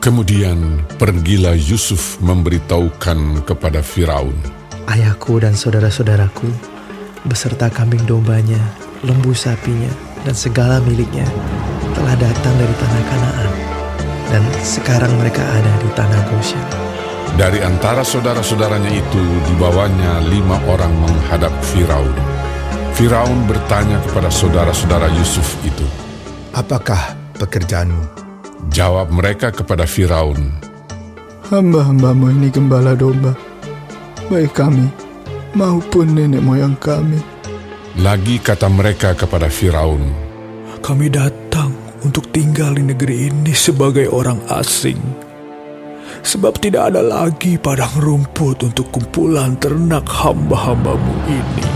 Kemudian pergilah Yusuf memberitahukan kepada Firaun, Ayahku dan saudara-saudaraku, beserta kambing dombanya, lembu sapinya, dan segala miliknya, telah datang dari tanah Kanaan, dan sekarang mereka ada di tanah Goshen. Dari antara saudara-saudaranya itu dibawanya 5 orang menghadap Firaun. Firaun bertanya kepada saudara-saudara Yusuf itu, "Apakah pekerjaanmu?" Jawab mereka kepada Firaun, "Hamba-hambamu ini gembala domba, baik kami maupun nenek moyang kami." Lagi kata mereka kepada Firaun, "Kami datang untuk tinggal di negeri ini sebagai orang asing, sebab tidak ada lagi padang rumput untuk kumpulan ternak hamba-hambamu ini.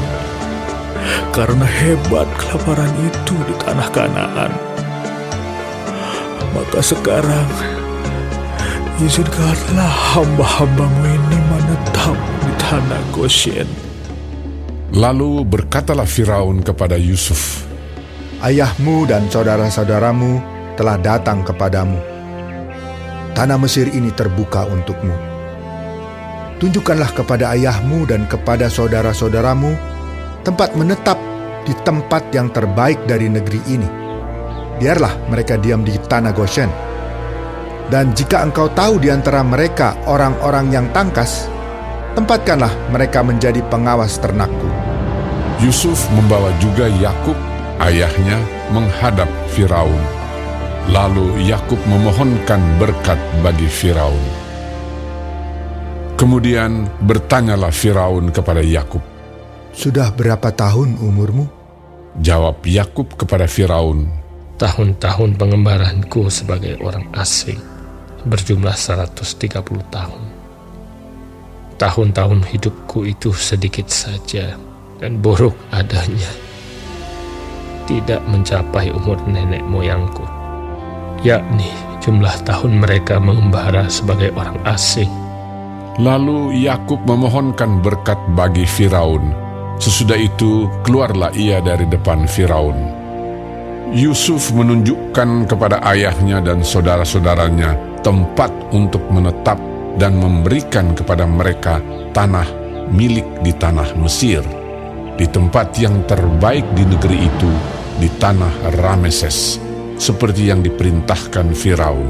Karena hebat kelaparan itu di tanah Kanaan, maka sekarang izinkanlah hamba-hambamu ini menetap di tanah Goshen." Lalu berkatalah Firaun kepada Yusuf, "Ayahmu dan saudara-saudaramu telah datang kepadamu. Tanah Mesir ini terbuka untukmu. Tunjukkanlah kepada ayahmu dan kepada saudara-saudaramu tempat menetap di tempat yang terbaik dari negeri ini. Biarlah mereka diam di tanah Goshen. Dan jika engkau tahu di antara mereka orang-orang yang tangkas, tempatkanlah mereka menjadi pengawas ternakku." Yusuf membawa juga Yakub, ayahnya, menghadap Firaun. Lalu Yakub memohonkan berkat bagi Firaun. Kemudian bertanyalah Firaun kepada Yakub. "Sudah berapa tahun umurmu?" Jawab Yakub kepada Firaun, "Tahun-tahun pengembaranku sebagai orang asing berjumlah 130 tahun. Tahun-tahun hidupku itu sedikit saja dan buruk adanya, tidak mencapai umur nenek moyangku, yakni jumlah tahun mereka mengembara sebagai orang asing." Lalu Yakub memohonkan berkat bagi Firaun. Sesudah itu keluarlah ia dari depan Firaun. Yusuf menunjukkan kepada ayahnya dan saudara-saudaranya tempat untuk menetap dan memberikan kepada mereka tanah milik di tanah Mesir, di tempat yang terbaik di negeri itu, di tanah Rameses, seperti yang diperintahkan Firaun.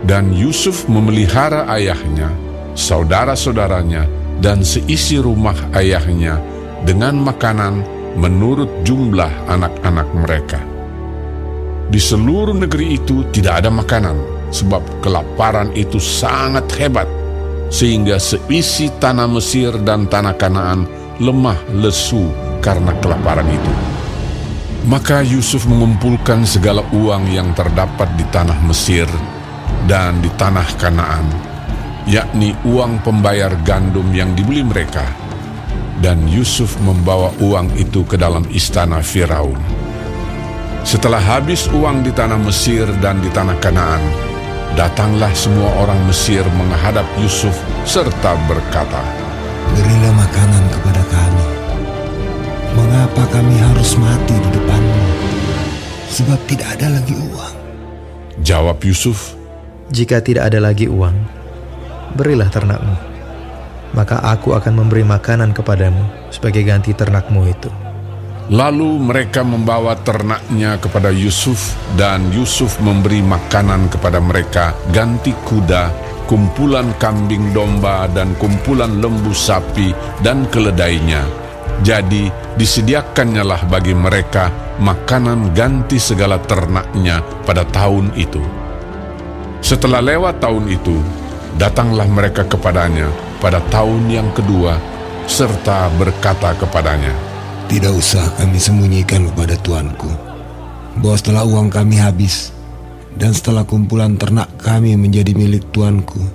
Dan Yusuf memelihara ayahnya, saudara-saudaranya, dan seisi rumah ayahnya dengan makanan menurut jumlah anak-anak mereka. Di seluruh negeri itu tidak ada makanan, sebab kelaparan itu sangat hebat, sehingga seisi tanah Mesir dan tanah Kanaan lemah lesu karena kelaparan itu. Maka Yusuf mengumpulkan segala uang yang terdapat di tanah Mesir dan di tanah Kanaan, yakni uang pembayar gandum yang dibeli mereka. Dan Yusuf membawa uang itu ke dalam istana Firaun. Setelah habis uang di tanah Mesir dan di tanah Kanaan, datanglah semua orang Mesir menghadap Yusuf serta berkata, "Berilah makanan kepada kami. Mengapa kami harus mati di depanmu? Sebab tidak ada lagi uang." Jawab Yusuf, "Jika tidak ada lagi uang, berilah ternakmu, maka aku akan memberi makanan kepadamu sebagai ganti ternakmu itu." Lalu mereka membawa ternaknya kepada Yusuf, dan Yusuf memberi makanan kepada mereka ganti kuda, kumpulan kambing domba, dan kumpulan lembu sapi dan keledainya. Jadi disediakannyalah bagi mereka makanan ganti segala ternaknya pada tahun itu. Setelah lewat tahun itu, datanglah mereka kepadanya pada tahun yang kedua, serta berkata kepadanya, "Tidak usah kami sembunyikan kepada tuanku, bahwa setelah uang kami habis, dan setelah kumpulan ternak kami menjadi milik tuanku,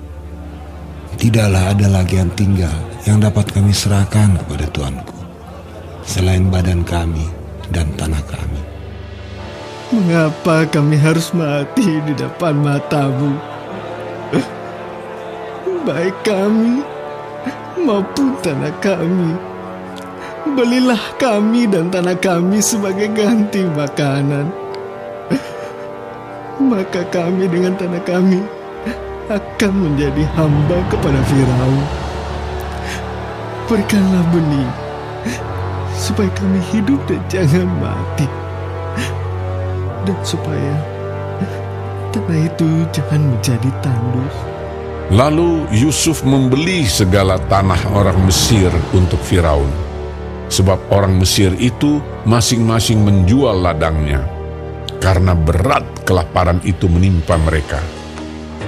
tidaklah ada lagi yang tinggal yang dapat kami serahkan kepada tuanku, selain badan kami dan tanah kami." "Mengapa kami harus mati di depan matamu? Baik kami maupun tanah kami, belilah kami dan tanah kami sebagai ganti makanan. Maka kami dengan tanah kami akan menjadi hamba kepada Firaun. Berikanlah benih, supaya kami hidup dan jangan mati. Dan supaya tanah itu jangan menjadi tandus. Lalu Yusuf membeli segala tanah orang Mesir untuk Firaun, sebab orang Mesir itu masing-masing menjual ladangnya, karena berat kelaparan itu menimpa mereka.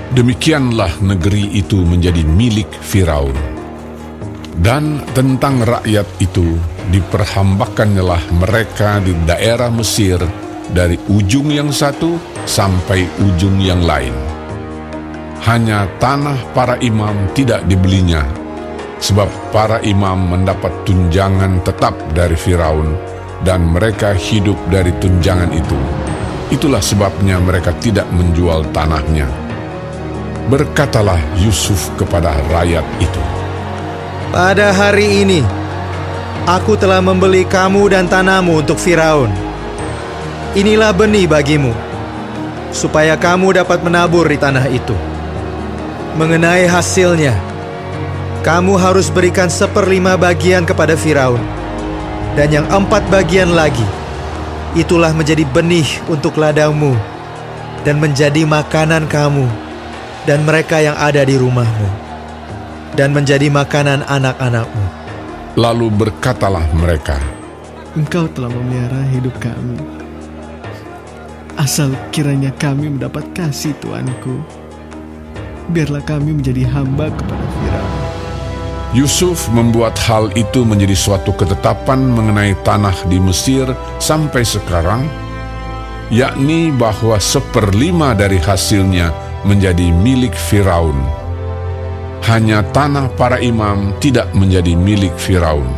Demikianlah negeri itu menjadi milik Firaun. Dan tentang rakyat itu, diperhambakannyalah mereka di daerah Mesir dari ujung yang satu sampai ujung yang lain. Hanya tanah para imam tidak dibelinya, sebab para imam mendapat tunjangan tetap dari Firaun, dan mereka hidup dari tunjangan itu. Itulah sebabnya mereka tidak menjual tanahnya. Berkatalah Yusuf kepada rakyat itu, Pada hari ini, aku telah membeli kamu dan tanahmu untuk Firaun. Inilah benih bagimu, supaya kamu dapat menabur di tanah itu. Mengenai hasilnya, kamu harus berikan 1/5 bagian kepada Firaun, dan yang 4 bagian lagi, itulah menjadi benih untuk ladangmu, dan menjadi makanan kamu dan mereka yang ada di rumahmu, dan menjadi makanan anak-anakmu. lalu berkatalah mereka, Engkau telah memelihara hidup kami. Asal kiranya kami mendapat kasih Tuanku, biarlah kami menjadi hamba kepada Firaun. Yusuf membuat hal itu menjadi suatu ketetapan mengenai tanah di Mesir sampai sekarang, yakni bahwa 1/5 dari hasilnya menjadi milik Firaun. Hanya tanah para imam tidak menjadi milik Firaun.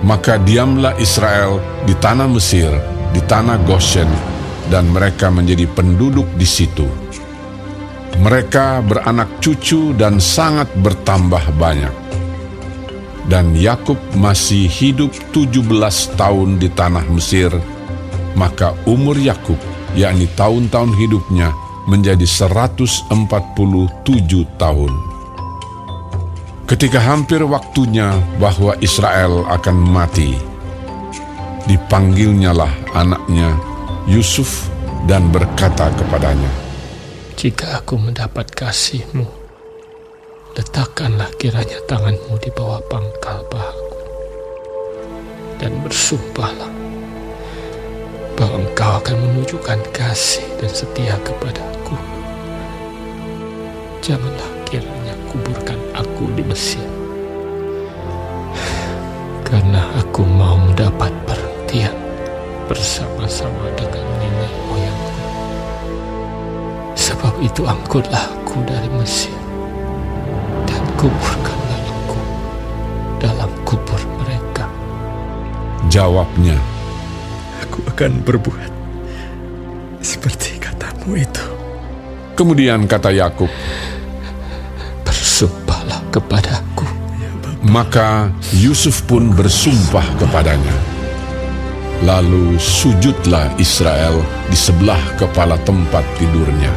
Maka diamlah Israel di tanah Mesir, di tanah Goshen, dan mereka menjadi penduduk di situ. Mereka beranak cucu dan sangat bertambah banyak. Dan Yakub masih hidup 17 tahun di tanah Mesir, maka umur Yakub, yakni tahun-tahun hidupnya, menjadi 147 tahun. Ketika hampir waktunya bahwa Israel akan mati, dipanggilnyalah anaknya Yusuf dan berkata kepadanya, Jika aku mendapat kasih-Mu, letakkanlah kiranya tangan-Mu di bawah pangkal pahaku, dan bersumpahlah bahwa Engkau akan menunjukkan kasih dan setia kepadaku. Janganlah kiranya kuburkan aku di Mesir, karena aku mau mendapat perhentian bersama-sama dengan nenek moyangku. Sebab itu angkutlah aku dari Mesir, dan kuburkanlah aku dalam kubur mereka. Jawabnya, Aku akan berbuat seperti katamu itu. kemudian kata Yakub, Bersumpahlah kepadaku. maka Yusuf pun bersumpah kepadanya. Lalu sujudlah Israel di sebelah kepala tempat tidurnya.